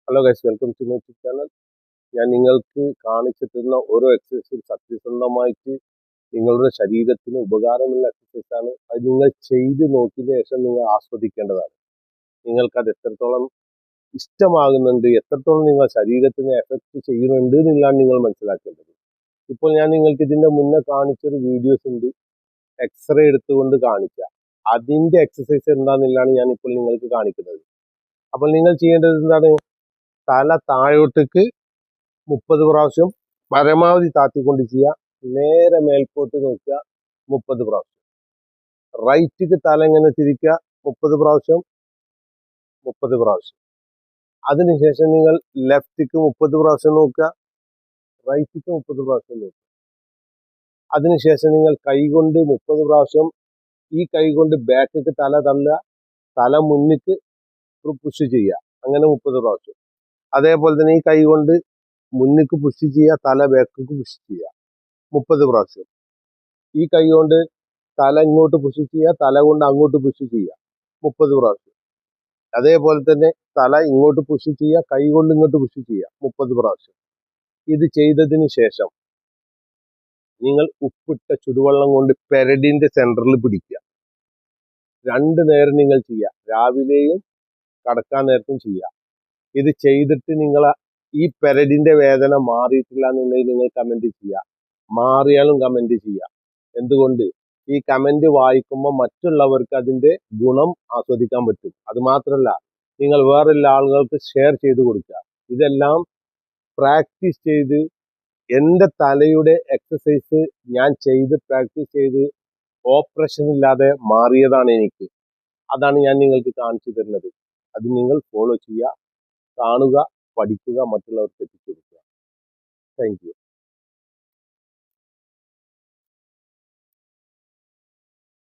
Hello guys, welcome to my YouTube channel. ഞാൻ നിങ്ങൾക്ക് കാണിച്ചു തരുന്ന ഓരോ എക്സസൈസും സത്യസന്ധമായിട്ട് നിങ്ങളുടെ ശരീരത്തിന് ഉപകാരമുള്ള എക്സസൈസാണ്. അത് നിങ്ങൾ ചെയ്ത് നോക്കിയതിന് ശേഷം നിങ്ങൾ ആസ്വദിക്കേണ്ടതാണ്. നിങ്ങൾക്കത് എത്രത്തോളം ഇഷ്ടമാകുന്നുണ്ട്, എത്രത്തോളം നിങ്ങൾ ശരീരത്തിന് എഫക്റ്റ് ചെയ്യുന്നുണ്ട് എന്നുള്ളതാണ് നിങ്ങൾ മനസ്സിലാക്കേണ്ടത്. ഇപ്പോൾ ഞാൻ നിങ്ങൾക്ക് ഇതിൻ്റെ മുന്നേ കാണിച്ചൊരു വീഡിയോസ് ഉണ്ട്, എക്സ്റേ എടുത്തുകൊണ്ട് കാണിക്കുക. അതിൻ്റെ എക്സസൈസ് എന്താണെന്നുള്ളതാണ് ഞാനിപ്പോൾ നിങ്ങൾക്ക് കാണിക്കുന്നത്. അപ്പോൾ നിങ്ങൾ ചെയ്യേണ്ടത് എന്താണ്? തല താഴോട്ടേക്ക് 30 പ്രാവശ്യം പരമാവധി താത്തിക്കൊണ്ട് ചെയ്യുക. നേരെ മേൽപോട്ട് നോക്കുക 30 പ്രാവശ്യം. റൈറ്റിക്ക് തല ഇങ്ങനെ തിരിക്കുക 30 പ്രാവശ്യം 30 പ്രാവശ്യം. അതിനുശേഷം നിങ്ങൾ ലെഫ്റ്റിക്ക് 30 പ്രാവശ്യം നോക്കുക, റൈറ്റിക്ക് 30 പ്രാവശ്യം നോക്കുക. അതിനുശേഷം നിങ്ങൾ കൈകൊണ്ട് 30 പ്രാവശ്യം ഈ കൈ കൊണ്ട് ബാക്കിക്ക് തല തള്ളുക, തല മുന്നിക്ക് പുഷ് ചെയ്യുക. അങ്ങനെ 30 പ്രാവശ്യം. അതേപോലെ തന്നെ ഈ കൈ കൊണ്ട് മുന്നിക്ക് പുഷ് ചെയ്യുക, തല ബാക്കിക്ക് പുഷ് ചെയ്യുക 30 പ്രാവശ്യം. ഈ കൈ കൊണ്ട് തല ഇങ്ങോട്ട് പുഷ് ചെയ്യുക, തല കൊണ്ട് അങ്ങോട്ട് പുഷ് ചെയ്യുക 30 പ്രാവശ്യം. അതേപോലെ തന്നെ തല ഇങ്ങോട്ട് പുഷ് ചെയ്യുക, കൈ കൊണ്ട് ഇങ്ങോട്ട് പുഷ് ചെയ്യുക 30 പ്രാവശ്യം. ഇത് ചെയ്തതിന് ശേഷം നിങ്ങൾ ഉപ്പിട്ട ചുടുവെള്ളം കൊണ്ട് പെരടിന്റെ സെന്ററിൽ പിടിക്കുക. 2 നേരം നിങ്ങൾ ചെയ്യുക, രാവിലെയും കടക്കാൻ നേരത്തും ചെയ്യുക. ഇത് ചെയ്തിട്ട് നിങ്ങൾ ഈ പെരടിന്റെ വേദന മാറിയിട്ടില്ല എന്നുണ്ടെങ്കിൽ നിങ്ങൾ കമന്റ് ചെയ്യുക, മാറിയാലും കമന്റ് ചെയ്യുക. എന്തുകൊണ്ട്? ഈ കമന്റ് വായിക്കുമ്പോൾ മറ്റുള്ളവർക്ക് അതിന്റെ ഗുണം ആസ്വദിക്കാൻ പറ്റും. അത് മാത്രമല്ല, നിങ്ങൾ വേറെയുള്ള ആളുകൾക്ക് ഷെയർ ചെയ്ത് കൊടുക്കുക. ഇതെല്ലാം പ്രാക്ടീസ് ചെയ്ത് എൻ്റെ തലയുടെ എക്സസൈസ് ഞാൻ ചെയ്ത് പ്രാക്ടീസ് ചെയ്ത് ഓപ്പറേഷൻ ഇല്ലാതെ മാറിയതാണ് എനിക്ക്. അതാണ് ഞാൻ നിങ്ങൾക്ക് കാണിച്ചു തരുന്നത്. അത് നിങ്ങൾ ഫോളോ ചെയ്യുക, കാണുക, പഠിക്കുക, മറ്റുള്ളവർക്ക് എത്തിച്ചു കൊടുക്കുക. Thank you.